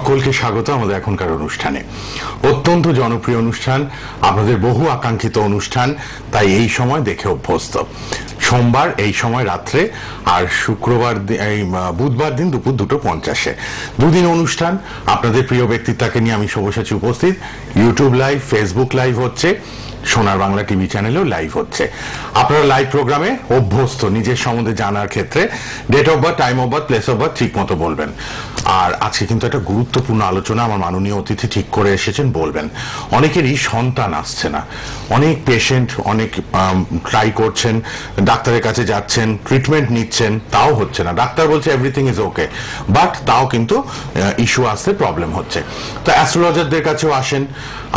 সকলকে স্বাগত আমাদের এখনকার অনুষ্ঠানে। অত্যন্ত জনপ্রিয় অনুষ্ঠান, আপনাদের বহু আকাঙ্ক্ষিত অনুষ্ঠান, তাই এই সময় দেখে অভ্যস্ত। সোমবার এই সময় রাত্রে, আর শুক্রবার এই বুধবার দিন দুপুর 2:50-এ দুদিন অনুষ্ঠান। আপনাদের প্রিয় ব্যক্তিত্বকে নিয়ে আমি সব্যসাচী উপস্থিত। ইউটিউব লাইভ, ফেসবুক লাইভ হচ্ছে, সোনার বাংলা টিভি চ্যানেলেও লাইভ হচ্ছে। আপনারা লাইভ প্রোগ্রামে অভ্যস্ত, নিজের সম্বন্ধে জানার ক্ষেত্রে date of birth, time of birth, place of birth ঠিক মতো বলবেন। আর আজকে কিন্তু একটা গুরুত্বপূর্ণ আলোচনা আমার মাননীয় অতিথি ঠিক করে এসেছেন, বলবেন। অনেকেরই সন্তান আসছে না, অনেক পেশেন্ট অনেক ট্রাই করছেন, ডাক্তারের কাছে যাচ্ছেন, ট্রিটমেন্ট নিচ্ছেন, তাও হচ্ছে না। ডাক্তার বলছে এভরিথিং ইজ ওকে, বাট তাও কিন্তু ইস্যু আসছে, প্রবলেম হচ্ছে। তো অ্যাস্ট্রোলজারদের কাছেও আসেন,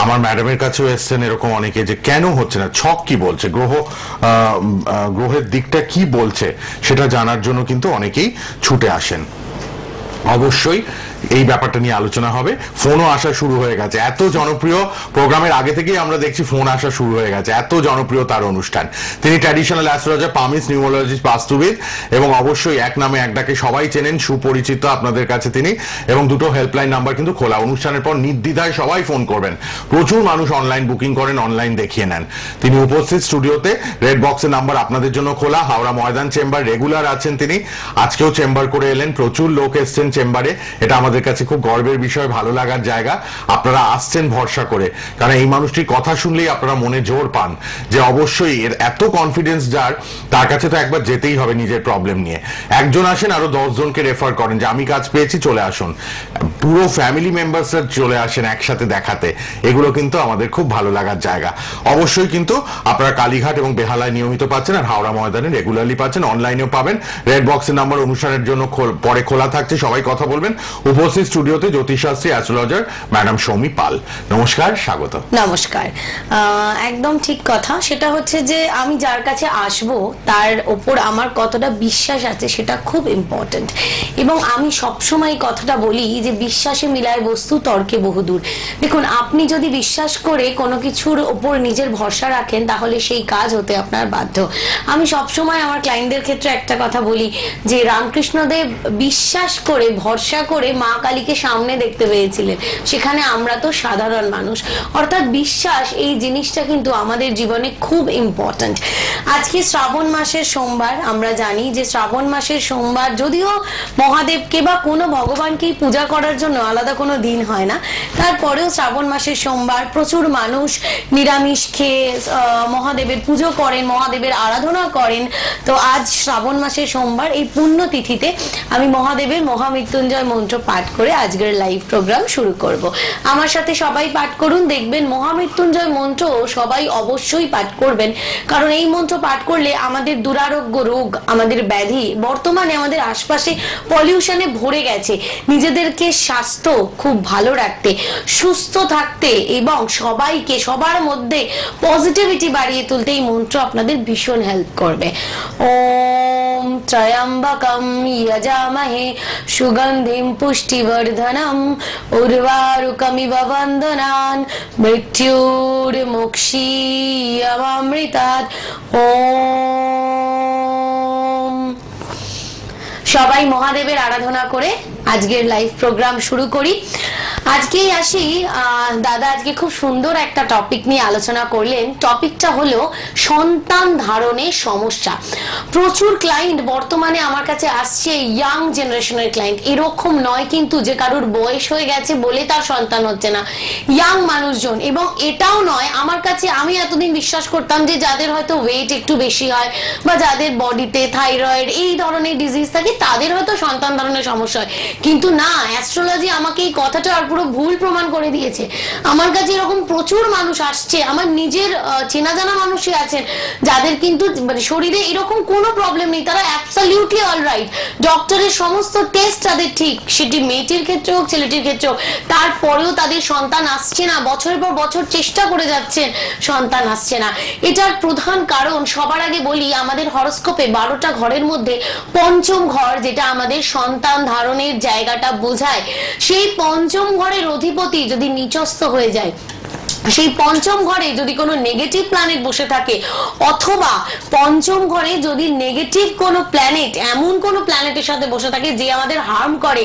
আমার ম্যাডামের কাছেও এসছেন এরকম অনেকে, যে কেন হচ্ছে না, ছক কি বলছে, গ্রহের দিকটা কি বলছে, সেটা জানার জন্য কিন্তু অনেকেই ছুটে আসেন। অবশ্যই এই ব্যাপারটা নিয়ে আলোচনা হবে। ফোনও আসা শুরু হয়ে গেছে, এত জনপ্রিয় প্রোগ্রামের আগে থেকেই আমরা দেখছি ফোন আসা শুরু হয়ে গেছে, এত জনপ্রিয় তার অনুষ্ঠান। তিনি ট্র্যাডিশনাল অ্যাস্ট্রোলজার, পামিস, নিউমোলজিস্ট, বাস্তুবিদ, এবং অবশ্যই এক নামে এক ডাকে সবাই চেনেন, সুপরিচিত আপনাদের কাছে তিনি। এবং দুটো হেল্পলাইন নাম্বার কিন্তু খোলা, অনুষ্ঠানের পর নির্দ্বিধায় সবাই ফোন করবেন। প্রচুর মানুষ অনলাইন বুকিং করেন, অনলাইন দেখিয়ে নেন। তিনি উপস্থিত স্টুডিওতে, রেড বক্সের নাম্বার আপনাদের জন্য খোলা। হাওড়া ময়দান চেম্বার রেগুলার আছেন তিনি, আজকেও চেম্বার করে এলেন, প্রচুর লোক এসছেন চেম্বারে। এটা আমাদের কাছে খুব গর্বের বিষয়, ভালো লাগার জায়গা। আপনারা আসছেন ভরসা করে, কারণ এই মানুষটির কথা শুনলেই আপনারা মনে জোর পান যে অবশ্যই এর এত কনফিডেন্স যার, তার কাছে তো একবার যেতেই হবে নিজের প্রবলেম নিয়ে। একজন আসেন, আরো 10 জনকে রেফার করেন যে আমি কাজ পেয়েছি, চলে আসুন। পুরো ফ্যামিলি মেম্বার্সরা চলে আসেন একসাথে দেখাতে। এগুলো কিন্তু আমাদের খুব ভালো লাগার জায়গা। অবশ্যই কিন্তু আপনারা কালীঘাট এবং বেহালায় নিয়মিত পাচ্ছেন, আর হাওড়া ময়দানে রেগুলারলি পাচ্ছেন, অনলাইনেও পাবেন। রেড বক্সের নাম্বার অনুষ্ঠানের জন্য পরে খোলা থাকছে, সবাই কথা বলবেন। উপস্থিত স্টুডিওতে জ্যোতিষশাস্ত্রী অ্যাস্ট্রোলজার ম্যাডাম সৌমি পাল। নমস্কার, স্বাগত। নমস্কার। একদম ঠিক কথা। সেটা হচ্ছে যে আমি যার কাছে আসব তার ওপর আমার কতটা বিশ্বাস আছে সেটা খুব ইম্পর্টেন্ট। এবং আমি সবসময় কথাটা বলি যে বিশ্বাসে মিলায় বস্তু, তর্কে বহুদূর। দেখুন, আপনি যদি বিশ্বাস করে কোনো কিছুর ওপর নিজের ভরসা রাখেন, তাহলে সেই কাজ হতে আপনার বাধ্য। আমি সবসময় আমার ক্লায়েন্টদের ক্ষেত্রে একটা কথা বলি যে রামকৃষ্ণদেব বিশ্বাস করে, ভরসা করে মা কালীকে সামনে দেখতে পেয়েছিলেন, সেখানে আমরা তো সাধারণ মানুষ। অর্থাৎ বিশ্বাস এই জিনিসটা কিন্তু আমাদের জীবনে খুব ইম্পর্ট্যান্ট। আজকে শ্রাবণ মাসের সোমবার, আমরা জানি যে শ্রাবণ মাসের সোমবার, যদিও মহাদেবকে বা কোনো ভগবানকেই পূজা করার জন্য আলাদা কোনো দিন হয় না, তারপরেও শ্রাবণ মাসের সোমবার প্রচুর মানুষ নিরামিষ খেয়ে মহাদেবের পুজো করেন, মহাদেবের আরাধনা করেন। তো আজ শ্রাবণ মাসের সোমবার, এই পুণ্য তিথিতে আমি মহাদেবের মহামৃত্যুঞ্জয় মন্ত্র পাঠ করে আজকের লাইভ প্রোগ্রাম শুরু করব। আমার সাথে সবাই পাঠ করুন, দেখবেন মহামৃত্যুঞ্জয় মন্ত্র সবাই অবশ্যই পাঠ করবেন, কারণ এই মন্ত্র পাঠ করলে আমাদের দুরারোগ্য রোগ, আমাদের ব্যাধি, বর্তমানে আমাদের আশপাশে পলিউশনে ভরে গেছে, নিজেদেরকে স্বাস্থ্য খুব ভালো রাখতে, সুস্থ থাকতে এবং সবাইকে, সবার মধ্যে পজিটিভিটি বাড়িয়ে তুলতে এই মন্ত্র আপনাদের ভীষণ হেল্প করবে। ওম ত্রয়ম্বকম যজামহে সুগন্ধিম পুষ্টিবর্ধনম উর্বারুকমিব বন্দনান মৃত্যুর্মুক্ষীয়মামৃতাৎ। ওম। সবাই মহাদেবের আরাধনা করে আজকের লাইভ প্রোগ্রাম শুরু করি। আজকেই আসি, দাদা আজকে খুব সুন্দর একটা টপিক নিয়ে আলোচনা করলেন। টপিকটা হলো সন্তান ধারণের সমস্যা। প্রচুর ক্লায়েন্ট বর্তমানে আমার কাছে আসছে, ইয়াং জেনারেশনের ক্লায়েন্ট, এরকম নয় কিন্তু যে কারোর বয়স হয়ে গেছে বলে তার সন্তান হচ্ছে না, ইয়াং মানুষজন। এবং এটাও নয়, আমার কাছে, আমি এতদিন বিশ্বাস করতাম যে যাদের হয়তো ওয়েট একটু বেশি হয় বা যাদের বডিতে থাইরয়েড এই ধরনের ডিজিজ থাকে, তাদের হয়তো সন্তান ধারণের সমস্যা হয়, কিন্তু না, অ্যাস্ট্রোলজি আমাকে এই কথাটা আর পুরো ভুল প্রমাণ করে দিয়েছে। আমার কাছে এরকম প্রচুর মানুষ আসছে, আমার নিজের চেনা জানা মানুষই আছেন যাদের কিন্তু শরীরে এরকম কোনো প্রবলেম নেই, তারা অ্যাবসলিউটলি অলরাইট, ডক্টরের সমস্ত টেস্ট তাদের ঠিক, সেটি মেয়েটির ক্ষেত্রে হোক ছেলেটির ক্ষেত্রে হোক, তারপরেও তাদের সন্তান আসছে না, বছরের পর বছর চেষ্টা করে যাচ্ছেন, সন্তান আসছে না। এটার প্রধান কারণ, সবার আগে বলি, আমাদের হরোস্কোপে 12টা ঘরের মধ্যে পঞ্চম ঘর, যেটা আমাদের সন্তান ধারণের জায়গাটা বোঝায়, সেই পঞ্চম ঘরের অধিপতি যদি নিচস্থ হয়ে যায়, সেই পঞ্চম ঘরে যদি কোনো নেগেটিভ প্ল্যানেট বসে থাকে, অথবা পঞ্চম ঘরে যদি নেগেটিভ কোনো প্ল্যানেট, এমন কোনো প্ল্যানেটের সাথে বসে থাকে যে আমাদের হার্ম করে,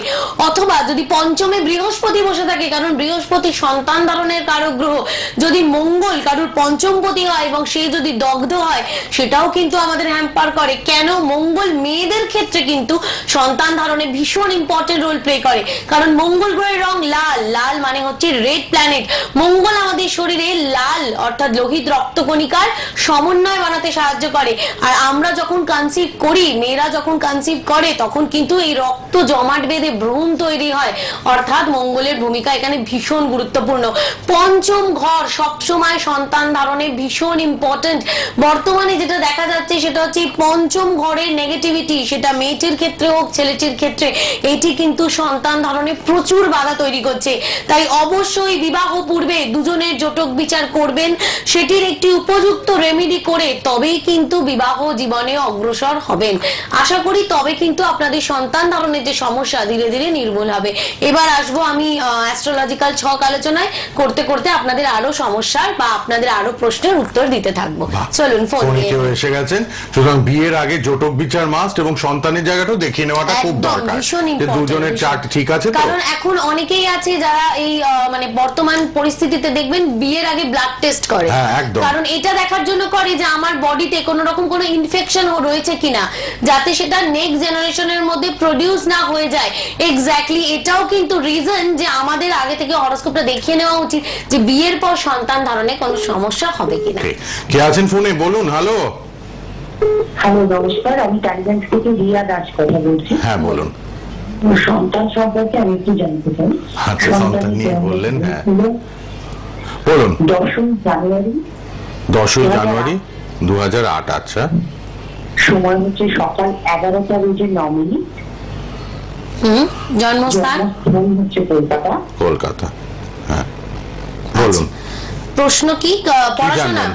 অথবা যদি পঞ্চমে বৃহস্পতি বসে থাকে, কারণ বৃহস্পতি সন্তান ধারণের কারক গ্রহ, যদি মঙ্গল কারোর পঞ্চমপতি হয় এবং সে যদি দগ্ধ হয়, সেটাও কিন্তু আমাদের হ্যাম্পার করে। কেন? মঙ্গল মেয়েদের ক্ষেত্রে কিন্তু সন্তান ধারণে ভীষণ ইম্পর্টেন্ট রোল প্লে করে, কারণ মঙ্গল গ্রহের রং লাল, লাল মানে হচ্ছে রেড প্ল্যানেট। মঙ্গল আমাদের শরীরে লাল অর্থাৎ লোহিত রক্তকণিকার সমন্বয় বানাতে সাহায্য করে। আর আমরা যখন কনসিভ করি, মেয়েরা যখন কনসিভ করে, তখন কিন্তু এই রক্ত জমাট বেঁধে ভ্রূণ তৈরি হয়, অর্থাৎ মঙ্গলের ভূমিকা এখানে ভীষণ গুরুত্বপূর্ণ। পঞ্চম ঘর সবসময় সন্তান ধারণে ভীষণ ইম্পর্টেন্ট। বর্তমানে যেটা দেখা যাচ্ছে সেটা হচ্ছে পঞ্চম ঘরের নেগেটিভিটি, সেটা মেয়েটির ক্ষেত্রে হোক ছেলেটির ক্ষেত্রে, এটি কিন্তু সন্তান ধারণে প্রচুর বাধা তৈরি করছে। তাই অবশ্যই বিবাহ পূর্বে দুজনের জটক বিচার করবেন, সেটির একটি উপযুক্ত রেমেডি করে তবেই কিন্তু বিবাহ জীবনে অগ্রসর হবেন। আশা করি তবে কিন্তু আপনাদের সন্তান ধারণের যে সমস্যা ধীরে ধীরে নির্মূল হবে। এবার আসবো আমি অ্যাস্ট্রোলজিক্যাল ছক আলোচনায়, করতে করতে আপনাদের আরো সমস্যার বা আপনাদের আরো প্রশ্নের উত্তর দিতে থাকবো। চলুন, ফোন এসে গেছেন। সুতরাং বিয়ের আগে জটক বিচার মাস্ট এবং সন্তানের জায়গাটাও দেখিয়ে নেওয়াটা খুব দরকার, যে দুজনের চার্ট ঠিক আছে। কারণ এখন অনেকেই আছে যারা এই মানে বর্তমান পরিস্থিতিতে দেখবেন বিয়ের আগে ব্লাড টেস্ট করে, কারণ এটা দেখার জন্য করে যে আমার বডিতে কোনো রকম কোনো ইনফেকশন রয়েছে কিনা, যাতে সেটা নেক্সট জেনারেশনের মধ্যে প্রডিউস না হয়ে যায়। এক্স্যাক্টলি এটাও কিন্তু রিজন যে আমাদের আগে থেকে হরোস্কোপটা দেখিয়ে নেওয়া উচিত যে বিয়ের পর সন্তান ধারণে কোনো সমস্যা হবে কিনা। কে আছেন ফোনে? বলুন। হ্যালো। হ্যালো, নমস্কার, আমি টালিগঞ্জ থেকে রিয়া দাস কথা বলছি। হ্যাঁ, বলুন। সন্তান সম্পর্কে আমি একটু জানতে চাই। আচ্ছা, সন্তান নিয়ে বললেন। হ্যাঁ, বলুন। 10ই জানুয়ারি 2008। আচ্ছা, সময় হচ্ছে সকাল 11টা বেজে 9 মিনিট। জন্মস্থান হচ্ছে কলকাতা। হ্যাঁ, বলুন। প্রশ্ন কি? পড়াশোনা?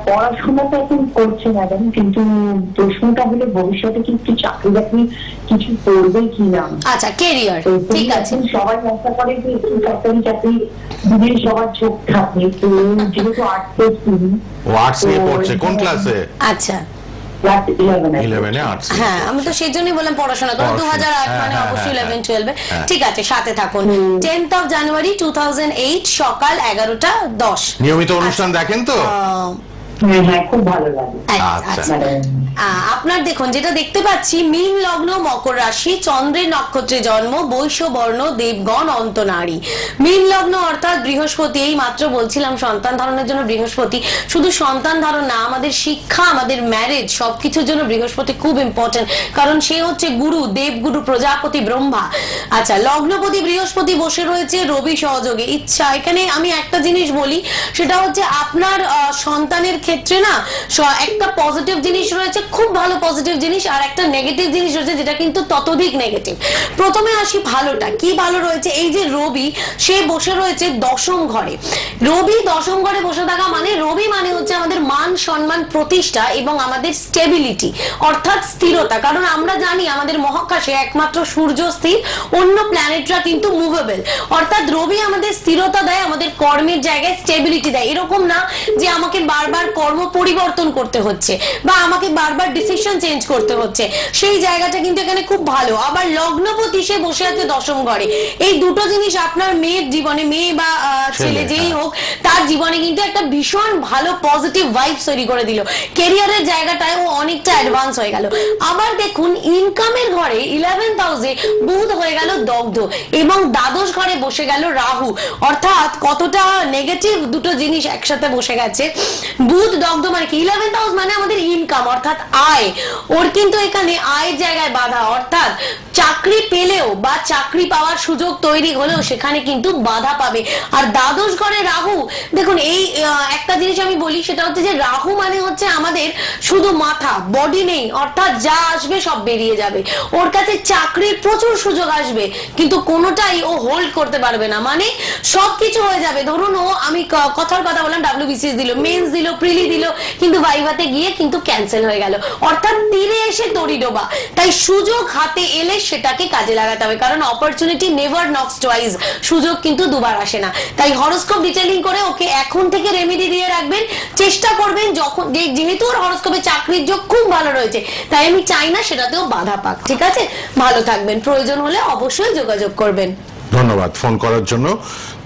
পড়াশোনাটা এখন করছে ম্যাডাম, কিন্তু প্রশ্নটা হলো ভবিষ্যতে কি একটু চাকরি বাকরি কিছু করবে কিনা। আচ্ছা, ক্যারিয়ার। ঠিক আছে, সবাই আশা করে যে একটু সরকারি চাকরি দিলে সবার চোখ থাকে, তো যেহেতু আর্টস নিয়ে পড়ছে, কোন ক্লাসে? আচ্ছা, ক্লাস 11 আর্টস। হ্যাঁ, আমি তো সেই জন্যই বললাম পড়াশোনা করো। 2008 মানে অবশ্যই 11 12। ঠিক আছে, সাথে থাকুন। 10th of January 2008 সকাল 11:10। নিয়মিত অনুষ্ঠান দেখেন তো? হ্যাঁ, খুব ভালো লাগে। আচ্ছা, আপনার দেখুন যেটা দেখতে পাচ্ছি, মীন লগ্ন, মকর রাশি, চন্দ্রের নক্ষত্রে জন্ম, বৈশ্য বর্ণ, দেবগণ, অন্তনারী। মীন লগ্ন অর্থাৎ বৃহস্পতি, এই মাত্র বলছিলাম সন্তান ধারণের জন্য বৃহস্পতি, শুধু সন্তান ধারণ না, আমাদের শিক্ষা, আমাদের ম্যারেজ, সবকিছুর জন্য বৃহস্পতি খুব ইম্পর্টেন্ট, কারণ সে হচ্ছে গুরু, দেবগুরু, প্রজাপতি, ব্রহ্মা। আচ্ছা, লগ্নপতি বৃহস্পতি বসে রয়েছে রবি সহযোগে। ইচ্ছা, এখানে আমি একটা জিনিস বলি, সেটা হচ্ছে আপনার সন্তানের ক্ষেত্রে না একটা পজিটিভ জিনিস রয়েছে, খুব ভালো পজিটিভ জিনিস, আর একটা নেগেটিভ জিনিস রয়েছে যেটা কিন্তু ততোধিক নেগেটিভ। প্রথমে আসি ভালোটা। কি ভালো রয়েছে? এই যে রবি, সে বসে রয়েছে 10ম ঘরে। রবি 10ম ঘরে বসে থাকা মানে, রবি মানে হচ্ছে আমাদের মান সম্মান, প্রতিষ্ঠা এবং আমাদের স্টেবিলিটি অর্থাৎ স্থিরতা। কারণ আমরা জানি আমাদের মহাকাশে একমাত্র সূর্য স্থির, অন্য প্ল্যানেটরা কিন্তু মুভেবল। অর্থাৎ রবি আমাদের স্থিরতা দেয়, আমাদের কর্মের জায়গায় স্টেবিলিটি দেয়। এরকম না যে আমাকে বারবার কর্ম পরিবর্তন করতে হচ্ছে বা আমাকে বারবার ডিসিশন চেঞ্জ করতে হচ্ছে, সেই জায়গাটা কিন্তু এখানে খুব ভালো। আবার লগ্নপতি সে বসে আছে 10ম ঘরে। এই দুটো জিনিস আপনার মেয়ের জীবনে, মেয়ে বা ছেলে যেই হোক, তার জীবনে কিন্তু একটা ভীষণ ভালো পজিটিভ ভাইবস তৈরি করে দিল। ক্যারিয়ারের জায়গাটায় ও অনেকটা অ্যাডভান্স হয়ে গেল। আবার দেখুন ইনকামের ঘরে 11th হাউসে বুধ হয়ে গেল দগ্ধ এবং দ্বাদশ ঘরে বসে গেল রাহু। অর্থাৎ কতটা নেগেটিভ দুটো জিনিস একসাথে বসে গেছে। বুধ দগ্ধ মানে কি? 11th হাউস মানে আমাদের ইনকাম অর্থাৎ আয়। ওর কিন্তু এখানে আয়ের জায়গায় বাধা, অর্থাৎ চাকরি পেলেও বা চাকরি পাওয়ার সুযোগ তৈরি হলেও সেখানে কিন্তু বাধা পাবে। আর দ্বাদশ ঘরে রাহু, দেখুন এই একটা জিনিস আমি বলি, সেটা হচ্ছে যে রাহু মানে হচ্ছে আমাদের শুধু মাথা, বডি নেই, অর্থাৎ যা আসবে সব বেরিয়ে যাবে। ওর কাছে চাকরির প্রচুর সুযোগ আসবে, কিন্তু কোনোটাই ও হোল্ড করতে পারবে না, মানে সবকিছু হয়ে যাবে। ধরুন ও, আমি কথার কথা বললাম, WBCS দিল, মেন্স দিল, প্রিলি দিল, কিন্তু ভাইভাতে গিয়ে কিন্তু ক্যান্সেল হয়ে গেল। গেল, অর্থাৎ তীরে এসে দড়ি ডোবা। তাই সুযোগ হাতে এলে সেটাকে কাজে লাগাতে হবে, কারণ অপরচুনিটি নেভার নক্স টুয়াইস, সুযোগ কিন্তু দুবার আসে না। তাই হরোস্কোপ ডিটেইলিং করে ওকে এখন থেকে রেমেডি দিয়ে রাখবেন, চেষ্টা করবেন যখন যেহেতু ওর হরোস্কোপে চাকরির যোগ খুব ভালো রয়েছে, তাই আমি চাই না সেটাতেও বাধা পাক। ঠিক আছে, ভালো থাকবেন, প্রয়োজন হলে অবশ্যই যোগাযোগ করবেন। ধন্যবাদ ফোন করার জন্য,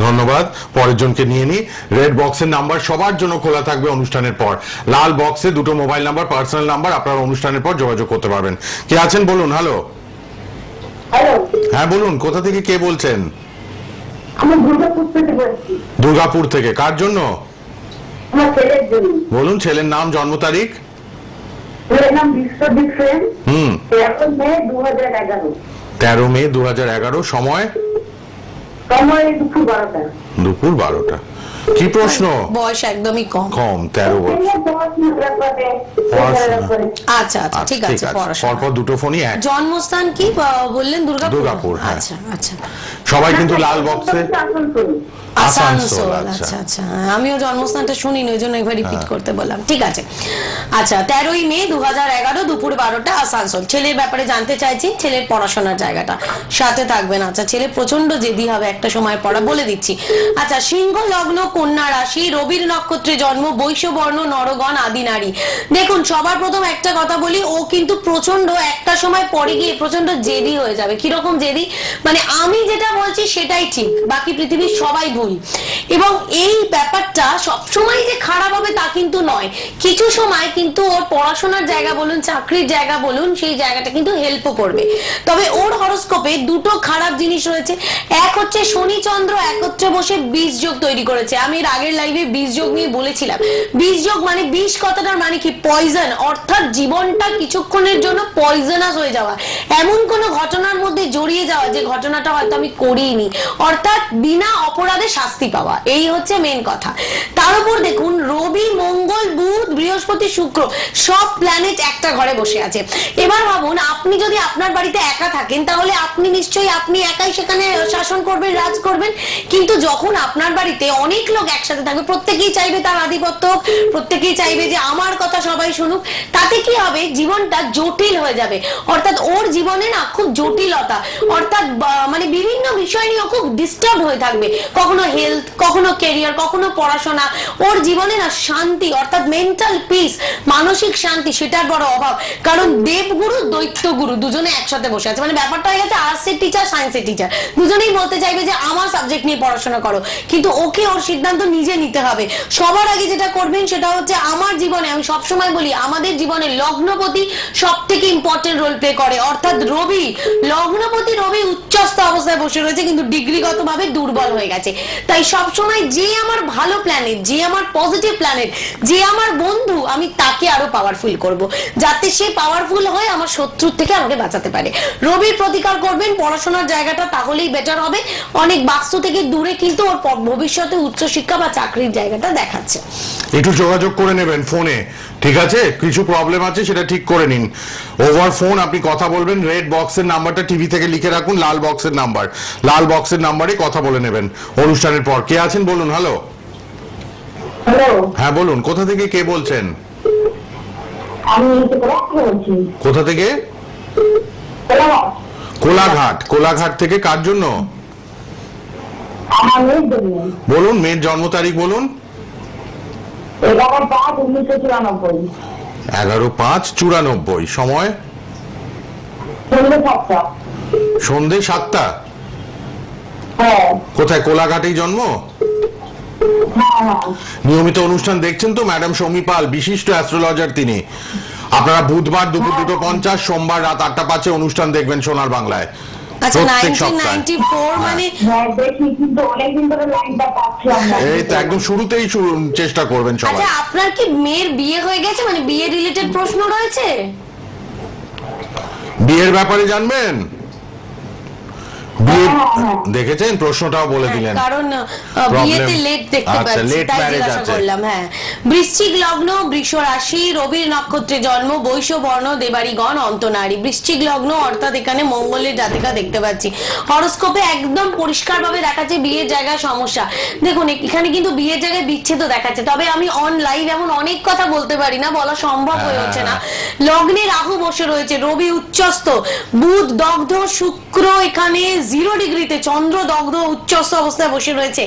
ধন্যবাদ। পরের জনকে নিয়ে নি। রেড বক্সের নাম্বার সবার জন্য খোলা থাকবে অনুষ্ঠানের পর, লাল বক্সে দুটো মোবাইল নাম্বার, পার্সোনাল নাম্বার, আপনারা অনুষ্ঠানের পর যোগাযোগ করতে পারবেন। কে আছেন বলুন? হ্যালো। হ্যালো, হ্যাঁ বলুন, কোথা থেকে কে বলছেন? আমি দুর্গাপুর থেকে বলছি। দুর্গাপুর থেকে, কার জন্য? আমার ছেলের জন্য। বলুন, ছেলের নাম, জন্ম তারিখ? ছেলের নাম বিশ্বজিৎ সেন। 13 মে 2011। 13 মে 2011। সময়? সময় দুপুর 12টা। দুপুর 12টা। কি প্রশ্ন? বয়স একদমই কম। কম, 13 বছর। আচ্ছা আচ্ছা, ঠিক আছে, পড়াশোনা। পরপর দুটো ফোনই এক। জন্মস্থান কি বললেন? দুর্গাপুর। দুর্গাপুর, হ্যাঁ। আচ্ছা আচ্ছা। সবাই কিন্তু লাল বক্সে। আসানসোল, আচ্ছা আচ্ছা, আমিও জন্মস্থানটা শুনিনি, ওই জন্য একবার রিপিট করতে বললাম। ঠিক আছে, আচ্ছা 13 মে 2011 দুপুর 12টা, আসানসোল। ছেলের ব্যাপারে জানতে চাইছি, ছেলের পড়াশোনার জায়গাটা, সাথে থাকবেন। আচ্ছা, ছেলে প্রচন্ড জেদি হবে একটা সময় পড়া, বলে দিচ্ছি। আচ্ছা, সিংহ লগ্ন, কন্যা রাশি, রবির নক্ষত্রে জন্ম, বৈশ্যবর্ণ, নরগণ, আদি নারী। দেখুন, সবার প্রথম একটা কথা বলি, ও কিন্তু প্রচন্ড একটা সময় পরে গিয়ে প্রচন্ড জেদি হয়ে যাবে। কিরকম জেদি? মানে আমি যেটা বলছি সেটাই ঠিক, বাকি পৃথিবীর সবাই ভুল। এবং এই ব্যাপারটা সবসময় যে খারাপ হবে তা কিন্তু নয়, কিছু সময় কিন্তু ওর পড়াশোনার জায়গা বলুন, চাকরির জায়গা বলুন, সেই জায়গাটা কিন্তু হেল্পও করবে। তবে ওর হরোস্কোপে দুটো খারাপ জিনিস রয়েছে। এক হচ্ছে শনি চন্দ্র একত্রে বসে বীজ যোগ তৈরি করেছে। আমি এর আগের লাইভে বীজ যোগ নিয়ে বলেছিলাম। বীজ যোগ মানে, বিষ কথাটার মানে কি? পয়জন, অর্থাৎ জীবনটা কিছুক্ষণের জন্য পয়জনাস হয়ে যাওয়া, এমন কোন ঘটনার মধ্যে জড়িয়ে যাওয়া যে ঘটনাটা হয়তো আমি করিনি, অর্থাৎ বিনা অপরাধে শাস্তি পাওয়া। এই হচ্ছে মেন কথা। তার উপর দেখুন, রবি, মঙ্গল, বুধ, বৃহস্পতি, শুক্র সব প্ল্যানেট একটা ঘরে বসে আছে। এবার ভাবুন, আপনি যদি আপনার বাড়িতে একা থাকেন, তাহলে আপনি নিশ্চয়ই আপনি একাই সেখানে শাসন করবেন, রাজ করবেন। কিন্তু যখন আপনার বাড়িতে অনেক লোক একসাথে থাকবে, প্রত্যেকেই চাইবে তার আধিপত্য হোক, প্রত্যেকেই চাইবে যে আমার কথা সবাই শুনুক, তাতে কি হবে? জীবনটা জটিল হয়ে যাবে। অর্থাৎ ওর জীবনে না খুব জটিলতা, অর্থাৎ মানে বিভিন্ন বিষয় নিয়ে খুব ডিস্টার্ব হয়ে থাকবে, কখনো হেলথ, কখনো ক্যারিয়ার, কখনো পড়াশোনা। ওর জীবনে না শান্তি, অর্থাৎ মেন্টাল পিস, মানসিক শান্তি, সেটার বড় অভাব। কারণ দেবগুরু, দৈত্যগুরু দুজনে একসাথে বসে আছে। মানে ব্যাপারটা হয়ে গেছে আর্টসের টিচার, সায়েন্সের টিচার, দুজনেই বলতে চাইবে যে আমার সাবজেক্ট নিয়ে পড়াশোনা করো, কিন্তু ওকে ওর সিদ্ধান্ত নিজে নিতে হবে। সবার আগে যেটা করবেন সেটা হচ্ছে, আমার জীবনে আমি সবসময় বলি, আমাদের জীবনে লগ্নপতি সব থেকে ইম্পর্টেন্ট রোল প্লে করে। অর্থাৎ রবি, লগ্নপতি রবি উচ্চস্থ অবস্থায় বসে রয়েছে, কিন্তু ডিগ্রিগত ভাবে দুর্বল হয়ে গেছে। তাই সবসময় যে আমার ভালো প্ল্যানেট, যে আমার পজিটিভ প্ল্যানেট, যে আমার বন্ধু, আমি তাকে আরো পাওয়ারফুল করব, যাতে সে পাওয়ারফুল হয়ে আমার শত্রুর থেকে আমাকে বাঁচাতে পারে। রবির প্রতিকার করবেন পড়াশোনার জায়গাটা, তাহলেই বেটার হবে। অনেক বাস্তু থেকে দূরে কিন্তু ওর ভবিষ্যতে উচ্চশিক্ষা বা চাকরির জায়গাটা দেখাচ্ছে। একটু যোগাযোগ করে নেবেন ফোনে, ঠিক আছে? কিছু প্রবলেম আছে সেটা ঠিক করে নিন। ওভার ফোন আপনি কথা বলবেন। রেড বক্সের নাম্বারটা টিভি থেকে লিখে রাখুন, লাল বক্সের নাম্বার, লাল বক্সের নাম্বারে কথা বলে নেবেন অনুষ্ঠানের পর। কে আছেন বলুন? হ্যালো। হ্যালো, হ্যাঁ বলুন, কোথা থেকে কে বলছেন? আমি বলছি। কোথা থেকে? কোলাঘাট। কোলাঘাট থেকে কার জন্য? আমার মেয়ের জন্য। বলুন, মেয়ের জন্ম তারিখ বলুন। 11/5/1994। 11/5/94। সময়? সন্ধ্যে 7টা। সন্ধে 7টা। হ্যাঁ কোথায়? কোলাঘাটেই জন্ম? হ্যাঁ। নিয়মিত অনুষ্ঠান দেখছেন তো? ম্যাডাম সৌমি পাল, বিশিষ্ট অ্যাস্ট্রোলজার তিনি। আপনারা বুধবার দুপুর 2:50, সোমবার রাত 8:05 অনুষ্ঠান দেখবেন সোনার বাংলায়। আচ্ছা, প্রত্যেক সপ্তাহে। 1994 মানে দেখি, কিন্তু অনেকদিন ধরে লাইনটা পাচ্ছি আমরা। এই তো একদম শুরুতেই চেষ্টা করবেন সবাই। আচ্ছা, আপনার কি মেয়ের বিয়ে হয়ে গেছে? মানে বিয়ে রিলেটেড প্রশ্ন রয়েছে? বিয়ের ব্যাপারে জানবেন? দেখেছেন, প্রশ্নটাও বলে দিলেন, কারণ বিয়েতে লেট দেখতে পাচ্ছি, তাই জিজ্ঞাসা করলাম। হ্যাঁ, বৃশ্চিক লগ্ন, বৃষ রাশি, রবির নক্ষত্রে জন্ম, বৈশ্য বর্ণ, দেবাড়িগণ, অন্তনারী। বৃশ্চিক লগ্ন অর্থাৎ এখানে মঙ্গলের জাতিকা দেখতে পাচ্ছি। হরোস্কোপে একদম পরিষ্কার ভাবে দেখাচ্ছে বিয়ের জায়গায় সমস্যা। দেখুন এখানে কিন্তু বিয়ের জায়গায় বিচ্ছেদ দেখাচ্ছে, তবে আমি অন লাইভ এমন অনেক কথা বলতে পারি না, বলা সম্ভব হয়ে হচ্ছে না। লগ্নে রাহু বসে রয়েছে, রবি উচ্চস্থ, বুধ দগ্ধ, শুক্র এখানে 0 ডিগ্রিতে, চন্দ্র দগ্ধ উচ্চস্থ অবস্থায় বসে রয়েছে,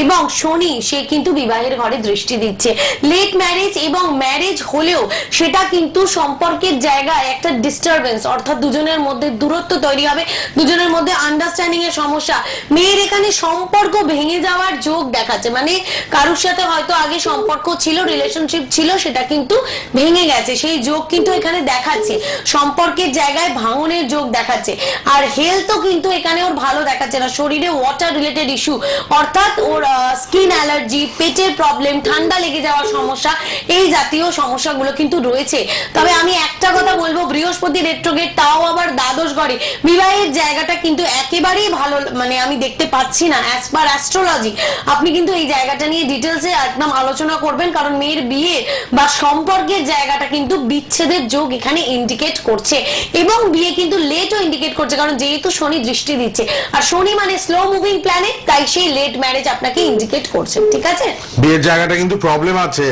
এবং শনি সে কিন্তু বিবাহের ঘরে দৃষ্টি দিচ্ছে। লেট ম্যারেজ এবং ম্যারেজ হলেও সেটা কিন্তু সম্পর্কের জায়গায় একটা ডিস্টারবেন্স, অর্থাৎ দুজনের মধ্যে দূরত্ব তৈরি হবে, দুজনের মধ্যে আন্ডারস্ট্যান্ডিং এর সমস্যা। মেয়ের এখানে সম্পর্ক ভেঙে যাওয়ার যোগ দেখাচ্ছে, মানে কারোর সাথে হয়তো আগে সম্পর্ক ছিল, রিলেশনশিপ ছিল, সেটা কিন্তু ভেঙে গেছে, সেই যোগ কিন্তু এখানে দেখাচ্ছে, সম্পর্কের জায়গায় ভাঙনের যোগ দেখাচ্ছে। আর হেলথও কিন্তু এখানে ওর ভালো দেখাচ্ছে না, শরীরে ওয়াটার রিলেটেড ইস্যু, অর্থাৎ ওর স্কিন অ্যালার্জি, পেটের প্রবলেম, ঠান্ডা লেগে যাওয়ার সমস্যা, এই জাতীয় সমস্যাগুলো কিন্তু রয়েছে। তবে আমি একটা কথা বলবো, বৃহস্পতি রেট্রোগেট, তাও আবার দ্বাদশ ঘরে, বিবাহের জায়গাটা কিন্তু একেবারেই ভালো মানে আমি দেখতে পাচ্ছি না অ্যাজ পার অ্যাস্ট্রোলজি। আপনি কিন্তু এই জায়গাটা নিয়ে ডিটেলসে একদম আলোচনা করবেন, কারণ মেয়ের বিয়ে বা সম্পর্কের জায়গাটা কিন্তু বিচ্ছেদের যোগ এখানে ইন্ডিকেট করছে, এবং বিয়ে কিন্তু লেটও ইন্ডিকেট করছে, কারণ যেহেতু শনি দৃষ্টি দিচ্ছে, আর শনি মানে স্লো মুভিং প্ল্যানেট, তাই সেই লেট ম্যারেজ আপনাকে ইন্ডিকেট করছে। ঠিক আছে, বিয়ের জায়গাটা কিন্তু প্রবলেম আছে,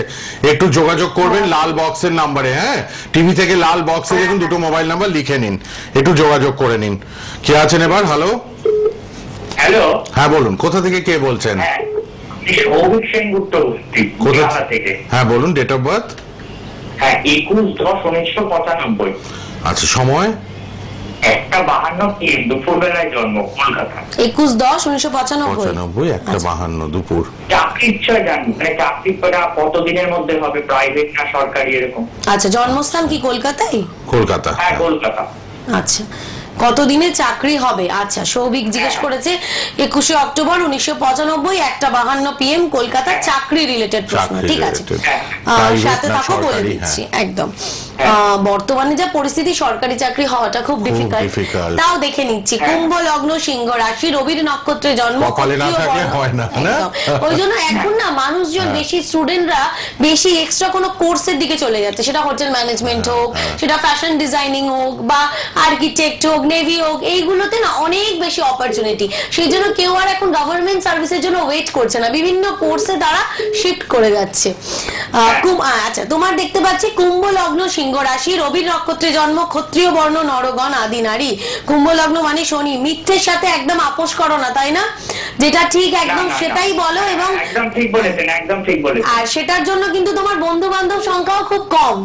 একটু যোগাযোগ করবেন লাল বক্সের নাম্বারে। হ্যাঁ, টিভি থেকে লাল বক্সে দেখুন, দুটো মোবাইল নাম্বার লিখে নিন, একটু যোগাযোগ করে নিন। কে আছেন এবার? হ্যালো। হ্যালো, হ্যাঁ বলুন, কোথা থেকে কে বলছেন? সৌভিক সেনগুপ্ত কোথা থেকে। হ্যাঁ বলুন, ডেট অফ বার্থ? হ্যাঁ, 21/10/1995। আচ্ছা, সময়? 1:52 PM, দুপুরবেলায় জন্ম, কলকাতা। 21/10/1995, 1:52 দুপুর। চাকরির ইচ্ছা জানি, মানে চাকরি করা কতদিনের মধ্যে হবে, প্রাইভেট না সরকারি এরকম? আচ্ছা, জন্মস্থান কি কলকাতায়? কলকাতা। হ্যাঁ, কলকাতা। আচ্ছা, কতদিনে চাকরি হবে? আচ্ছা, সৌভিক জিজ্ঞেস করেছে 21 অক্টোবর 1995, 1:52 PM, কলকাতা, চাকরি রিলেটেড প্রশ্ন। ঠিক আছে, সাথে থাকো, বলে দিচ্ছি একদম। বর্তমানে যা পরিস্থিতি, সরকারি চাকরি হওয়াটা খুব ডিফিকাল্ট, তাও দেখে নিচ্ছি। কুম্ভ লগ্ন, সিংহ রাশি, রবির নক্ষত্রে জন্ম, ওই জন্য এখন না মানুষজন বেশি, স্টুডেন্টরা বেশি এক্সট্রা কোনো কোর্সের দিকে চলে যাচ্ছে, সেটা হোটেল ম্যানেজমেন্ট হোক, সেটা ফ্যাশন ডিজাইনিং হোক, বা আর্কিটেক্ট হোক, নেভি হোক, এইগুলোতে না অনেক বেশি অপরচুনিটি। সেই জন্য কেউ আর এখন গভর্নমেন্ট সার্ভিসের জন্য ওয়েট করছে না, বিভিন্ন কোর্সে তারা শিফট করে যাচ্ছে। আচ্ছা, তোমার দেখতে পাচ্ছি কুম্ভ লগ্ন, সিংহ রাশি, রবির নক্ষত্রে জন্ম, ক্ষত্রিয় বর্ণ, নরগণ, আদি নারী। কুম্ভ লগ্ন মানে শনি, মিথ্যের সাথে একদম আপোষ করো না, তাই না? যেটা ঠিক একদম সেটাই বলো, এবং একদম ঠিক বলেছেন, একদম ঠিক বলেছেন। আর সেটার জন্য কিন্তু তোমার বন্ধু বান্ধব সংখ্যাও খুব কম,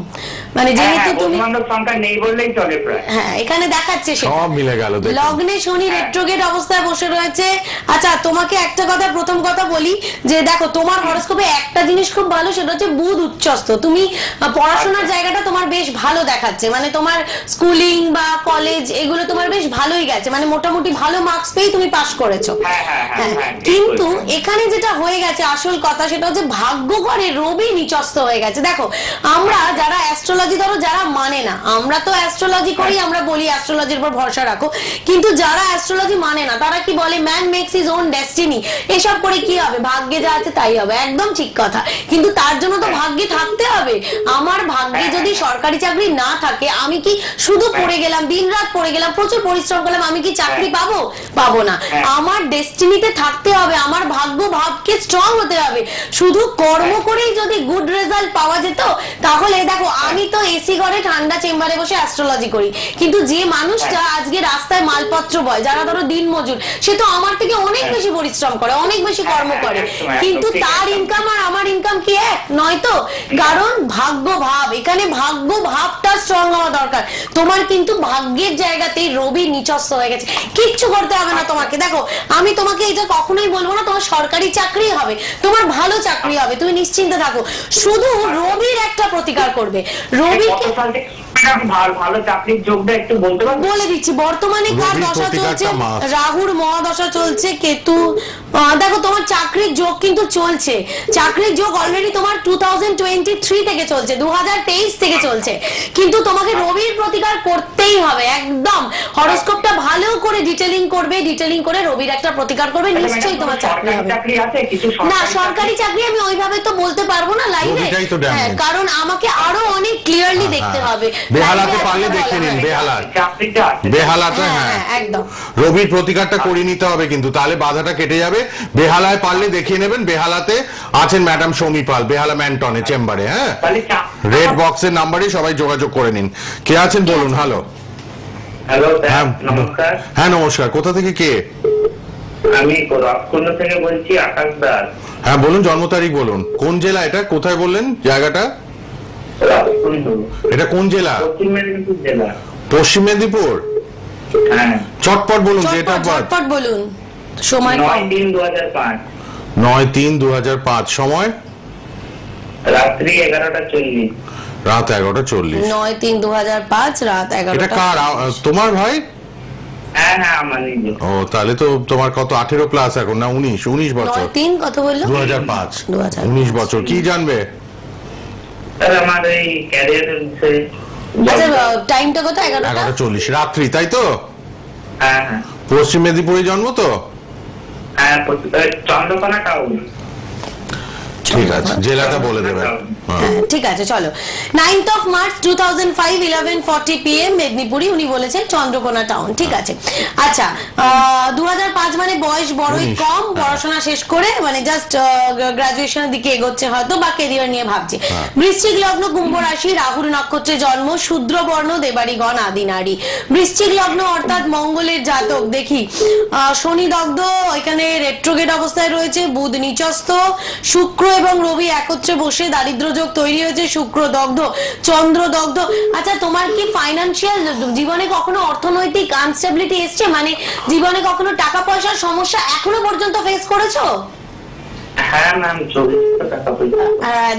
মানে যেহেতু তুমি বন্ধু সংখ্যা নেই বললেই চলে প্রায়। হ্যাঁ, এখানে দেখাচ্ছে সব মিলে গেল। লগ্নে শনি রেট্রোগেট অবস্থায় বসে রয়েছে। আচ্ছা, তোমাকে একটা কথা, প্রথম কথা বলি যে দেখো, তোমার হরোস্কোপে একটা জিনিস খুব ভালো, সেটা হচ্ছে বুধ উচ্চস্থ। তুমি পড়াশোনার জায়গাটা তোমার বেশ ভালো দেখাচ্ছে, মানে তোমার স্কুলিং বা কলেজ এগুলো তোমার বেশ ভালোই গেছে, মানে মোটামুটি ভালো মার্কস পেয়ে তুমি পাস করেছো। কিন্তু এখানে যেটা হয়ে গেছে আসল কথা, সেটা হচ্ছে ভাগ্য ঘরে রবি নিচস্থ হয়ে গেছে। দেখো, আমরা যারা অ্যাস্ট্রোলজি, ধরো যারা মানে না, আমরা তো অ্যাস্ট্রোলজি করি, আমরা বলি অ্যাস্ট্রোলজির উপর ভরসা রাখো, কিন্তু যারা অ্যাস্ট্রোলজি মানে না, তারা কি বলে, man makes his own destiny, এসব করে কি হবে, ভাগ্যে যা আছে তাই হবে। একদম ঠিক কথা, কিন্তু তার জন্য তো ভাগ্যে থাকতে হবে। আমার ভাগ্যে যদি সরকারি চাকরি না থাকে, আমি কি শুধু পড়ে গেলাম, দিনরাত পড়ে গেলাম, প্রচুর পরিশ্রম করলাম, আমি কি চাকরি পাবো? পাবো না। আমার ডেস্টিনিতে থাকতে হবে, আমার ভাগ্য ভাবকে স্ট্রং হতে হবে। শুধু কর্ম করেই যদি গুড রেজাল্ট পাওয়া যেত, তাহলে দেখো, আমি তো এসি ঘরে ঠান্ডা চেম্বারে বসে অ্যাস্ট্রোলজি করি, কিন্তু যে মানুষটা আজকে রাস্তায় মালপত্র বয়, যারা ধরো দিন মজুর, সে তো আমার থেকে অনেক বেশি পরিশ্রম করে, অনেক বেশি কর্ম করে, কিন্তু তার ইনকাম আর আমার ইনকাম কি এক নয় তো? কারণ ভাগ্য ভাব, এখানে ভাগ্য ভাবটা স্ট্রং হওয়া দরকার। তোমার কিন্তু ভাগ্যের জায়গাতেই রবি নিচস্থ হয়ে গেছে, কিচ্ছু করতে হবে না তোমাকে। দেখো, আমি তোমাকে এটা কখনোই বলবো না তোমার সরকারি চাকরি হবে, তোমার ভালো চাকরি হবে, তুমি নিশ্চিন্তে থাকো। শুধু রবির একটা প্রতিকার করবে, রবিকে ভালো চাকরির যোগটা একটু বলতে পারবেন? বলে দিচ্ছি, বর্তমানে কার রবির দশা চলছে? প্রতিকারটা must। রাহুর মহাদশা চলছে, কেতু দেখো তোমার চাকরির যোগ কিন্তু চলছে, চাকরির যোগ অলরেডি তোমার 2023 থেকে চলছে, 2023 থেকে চলছে, কিন্তু তোমাকে রবির প্রতিকার করতেই হবে একদম। হরোস্কোপটা ভালো করে ডিটেইলিং করবে, ডিটেইলিং করে রবির একটা প্রতিকার করবে, নিশ্চয়ই তোমার চাকরি হবে। চাকরি আছে কিছু? না, সরকারি চাকরি আমি ওইভাবে তো বলতে পারবো না লাইভে, রবিটাই তো damage। কারণ আমাকে আরো অনেক ক্লিয়ারলি দেখতে হবে। বেহালাতে Live এ পারলে এতটা দেখে বলা নিন, হয় না। বেহালার চাকরিটা আছে? বেহালাতে, হ্যাঁ, হ্যাঁ হ্যাঁ, একদম। রবির প্রতিকারটা করে নিতে হবে কিন্তু, তাহলে বাধাটা কেটে যাবে। বেহালায় পারলে দেখিয়ে নেবেন, বেহালাতে আছেন ম্যাডাম সৌমি পাল, বেহালা ম্যান্টনে চেম্বারে। হ্যাঁ, তাহলে রেড বক্সের নাম্বারে সবাই যোগাযোগ করে নিন। কে আছেন বলুন? হ্যালো। হ্যালো হ্যাঁ নমস্কার, হ্যাঁ নমস্কার, কোথা থেকে কে? আমি রথকুণ্ড থেকে বলছি, আকাশ দাস। হ্যাঁ বলুন, জন্ম তারিখ বলুন। কোন জেলা এটা? কোথায় বললেন জায়গাটা? রথকুণ্ড, এটা কোন জেলা? পশ্চিম মেদিনীপুর জেলা। পশ্চিম মেদিনীপুর। হ্যাঁ, চটপট বলুন, ডেট অফ চটপট বার্থ। চটপট বলুন, সময় কম। 9/3/2005, 9/3/2005, সময় রাত্রি 11:40। রাত 11:40। 9/3/2005 রাত এটা 11টা। কার? তোমার ভাই? হ্যাঁ হ্যাঁ, আমার নিজে। ও, তাহলে তো তোমার কত, 18 প্লাস এখন না 19 বছর? 9/3 কত বললো? 2005, 2005। 19 বছর। কি জানবে? স্যার আমার এই ক্যারিয়ারের বিষয়ে। আচ্ছা, টাইমটা কত? 11টা। 11:40 রাত্রি, তাই তো? হ্যাঁ হ্যাঁ পশ্চিম মেদিনীপুরে জন্ম তো? হ্যাঁ, চন্দ্রকোনা টাউন। ঠিক আছে, জেলাটা বলে দেবেন। হ্যাঁ। হ্যাঁ, ঠিক আছে, চলো। 9th of March 2005 11:40 PM মেদিনীপুরি, উনি বলেছেন চন্দ্রকোনা টাউন। ঠিক আছে। আচ্ছা, 2005 মানে বয়স বড়ই 19, কম, পড়াশোনা শেষ করে মানে জাস্ট গ্রাজুয়েশনের দিকে এগোচ্ছে হয়তো, বা ক্যারিয়ার নিয়ে ভাবছে। বৃশ্চিক লগ্ন, কুম্ভ রাশি, রাহুর নক্ষত্রে জন্ম, শূদ্র বর্ণ, দেবাড়িগণ আদি নারী। বৃশ্চিক লগ্ন অর্থাৎ মঙ্গলের জাতক। দেখি, শনি দগ্ধ, এখানে রেট্রোগেট অবস্থায় রয়েছে, বুধ নিচস্থ, শুক্র এবং রবি একত্রে বসে দারিদ্র যোগ তৈরি হয়েছে, শুক্র দগ্ধ, চন্দ্র দগ্ধ। আচ্ছা, তোমার কি ফাইন্যান্সিয়াল জীবনে কখনো অর্থনৈতিক আনস্টেবিলিটি এসছে? মানে জীবনে কখনো টাকা পয়সার সমস্যা এখনো পর্যন্ত ফেস করেছো? হ্যাঁ ম্যাম, 24 টাকা পয়সা।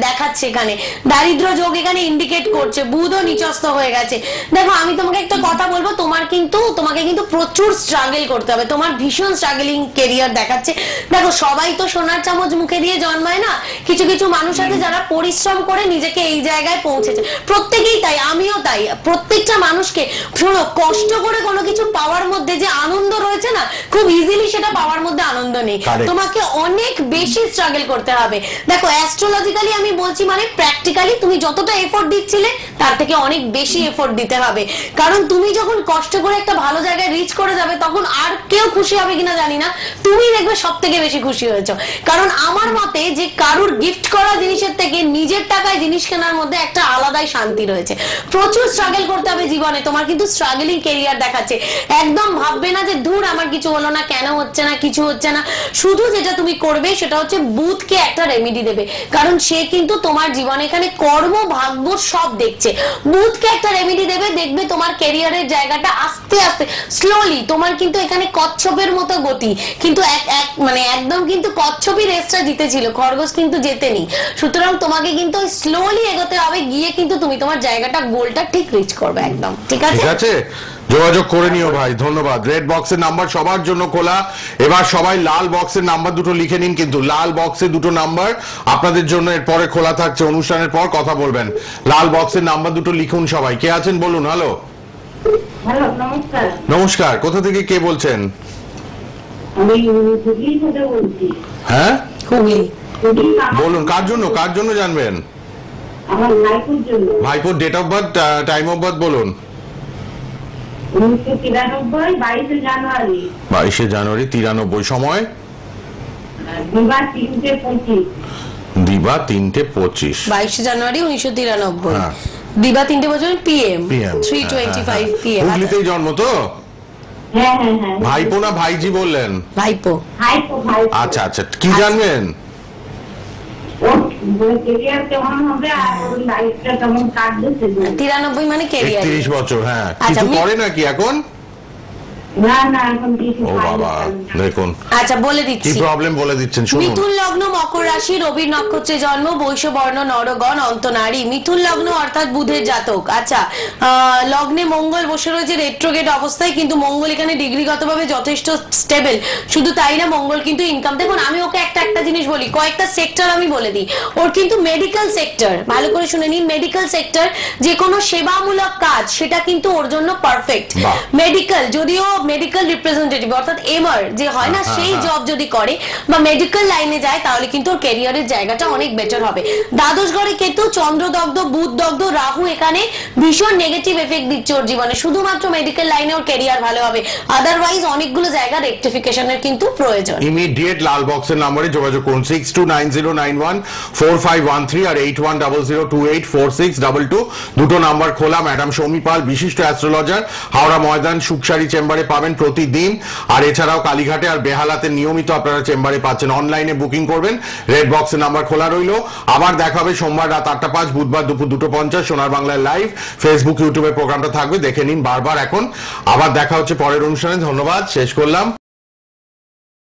দেখাচ্ছে এখানে দারিদ্র যোগ এখানে ইন্ডিকেট করছে, বুধও নিচস্থ হয়ে গেছে। দেখো, আমি তোমাকে একটা কথা বলবো, তোমাকে কিন্তু প্রচুর স্ট্রাগল করতে হবে, তোমার ভীষণ স্ট্রাগলিং কেরিয়ার দেখাচ্ছে। দেখো, সবাই তো সোনার চামচ মুখে দিয়ে জন্মায় না, কিছু কিছু মানুষ আছে যারা পরিশ্রম করে নিজেকে এই জায়গায় পৌঁছেছে, প্রত্যেকেই তাই, আমিও তাই। প্রত্যেকটা মানুষকে শোনো, কষ্ট করে কোনো কিছু পাওয়ার মধ্যে যে আনন্দ রয়েছে না, খুব ইজিলি সেটা পাওয়ার মধ্যে আনন্দ নেই, তোমাকে অনেক বেশি স্ট্রাগল করতে হবে। দেখো, অ্যাস্ট্রোলজিক্যালি আমি বলছি, মানে প্র্যাকটিক্যালি তুমি যতটা এফোর্ট দিচ্ছিলে তার থেকে অনেক বেশি এফোর্ট দিতে হবে, কারণ তুমি যখন কষ্ট করে একটা ভালো জায়গায় রিচ করে যাবে, তখন আর কেউ খুশি হবে কিনা জানি না, তুমি দেখবে সব থেকে বেশি খুশি হয়েছো। কারণ আমার মতে যে কারুর গিফট করা জিনিসের থেকে নিজের টাকায় জিনিস কেনার মধ্যে একটা আলাদাই শান্তি রয়েছে। প্রচুর স্ট্রাগল করতে হবে জীবনে, তোমার কিন্তু স্ট্রাগলিং কেরিয়ার দেখাচ্ছে। একদম ভাববে না যে দূর আমার কিছু হলো না, কেন হচ্ছে না, কিছু হচ্ছে না। শুধু যেটা তুমি করবে সেটা হচ্ছে বুধকে একটা রেমেডি দেবে, কারণ সে কিন্তু তোমার জীবনে এখানে কর্ম ভাগ্য সব দেখছে। বুধকে একটা রেমেডি দেবে, দেখবে তোমার ক্যারিয়ারের জায়গাটা আস্তে আস্তে স্লোলি, তোমার কিন্তু এখানে কচ্ছপের মতো গতি, কিন্তু মানে একদম কিন্তু কচ্ছপই রেসটা জিতেছিল, খরগোশ কিন্তু জেতেনি। সুতরাং তোমাকে কিন্তু স্লোলি এগোতে হবে, গিয়ে কিন্তু তুমি তোমার জায়গাটা, গোলটা ঠিক রিচ করবে একদম। ঠিক আছে, ঠিক আছে, যোগাযোগ করে নিও ভাই, ধন্যবাদ। রেড বক্সের নাম্বার সবার জন্য খোলা, এবার সবাই লাল বক্সের নাম্বার দুটো লিখে নিন, কিন্তু লাল বক্সে দুটো নাম্বার আপনাদের জন্য এরপরে খোলা থাকছে, অনুষ্ঠানের পর কথা বলবেন। লাল বক্সের নাম্বার দুটো লিখুন সবাই। কে আছেন বলুন? হ্যালো। হ্যালো, নমস্কার। নমস্কার, কোথা থেকে কে বলছেন? আমি হুগলি থেকে বলছি। হ্যাঁ হুগলি। বলুন, কার জন্য জানবেন? আমার ভাইপুর জন্য। ভাইপোর date of birth, time of birth বলুন। 1993, 22 জানুয়ারি। 22 জানুয়ারি 93, সময় দিবা 3:25। দিবা 3:25। 22 জানুয়ারি 1993, হ্যাঁ। দিবা 3 বছর PM, PM 3:25 PM। হুগলিতেই জন্ম তো? হ্যাঁ হ্যাঁ হ্যাঁ। ভাইপো না ভাইজি বললেন? ভাইপো। ভাইপো। আচ্ছা আচ্ছা, কি জানবেন? ওর ক্যারিয়ার কেমন হবে আর ওর লাইফটা কেমন কাটবে সেগুলো। 93 মানে ক্যারিয়ার। 31 বছর। হ্যাঁ, আচ্ছা, কিছু করে নাকি এখন? না না এখন কিছু ও বাবা, দেখুন আচ্ছা বলে কি দিচ্ছি। প্রবলেম বলে দিচ্ছেন, শুনুন। মিথুন লগ্ন, মকর রাশি, রবির নক্ষত্রে জন্ম, বৈশ্যবর্ণ নরগণ, অন্তনারী। মিথুন লগ্ন অর্থাৎ বুধের জাতক। আচ্ছা, লগ্নে মঙ্গল বসে রয়েছে রেট্রোগেট অবস্থায়, কিন্তু মঙ্গল এখানে ডিগ্রিগতভাবে যথেষ্ট স্টেবল। শুধু তাই না, মঙ্গল কিন্তু ইনকাম, দেখুন আমি ওকে একটা জিনিস বলি, কয়েকটা সেক্টর আমি বলে দিই। ওর কিন্তু মেডিকেল সেক্টর, ভালো করে শুনে নিন, মেডিকেল সেক্টর, যে কোনো সেবামূলক কাজ সেটা কিন্তু ওর জন্য পারফেক্ট। মেডিকেল, যদিও মেডিকেল রিপ্রেজেন্টেটিভ অর্থাৎ এমআর যে হয় না, সেই জব যদি করে বা মেডিকেল লাইনে যায়, তাহলে কিন্তু ওর ক্যারিয়ারের জায়গাটা অনেক বেটার হবে। দ্বাদশ ঘরে কেতু, চন্দ্রদগ্ধ, বুধ দগ্ধ, রাহু এখানে ভীষণ নেগেটিভ এফেক্ট দিচ্ছে ওর জীবনে। শুধুমাত্র মেডিকেল লাইনে ওর ক্যারিয়ার ভালো হবে, আদারওয়াইজ অনেকগুলো জায়গা রেকটিফিকেশনের কিন্তু প্রয়োজন। ইমিডিয়েট লাল বক্সের নম্বরে যোগাযোগ করুন 6290914513 আর 8100284622। দুটো নাম্বার খোলা। ম্যাডাম সৌমি পাল, বিশিষ্ট অ্যাস্ট্রোলজার, হাওড়া ময়দান সুকসারি চেম্বারে পাবেন প্রতিদিন। আর এছাড়াও কালীঘাটে আর বেহালাতে নিয়মিত আপনারা চেম্বারে পাচ্ছেন। অনলাইনে বুকিং করবেন, রেড বক্সের নাম্বার খোলা রইল। আবার দেখা হবে সোমবার রাত 8টা 5, বুধবার দুপুর 2:50 সোনার বাংলায় লাইভ। ফেসবুক ইউটিউবে প্রোগ্রামটা থাকবে, দেখে নিন বারবার। এখন আবার দেখা হচ্ছে পরের অনুষ্ঠানে। ধন্যবাদ, শেষ করলাম।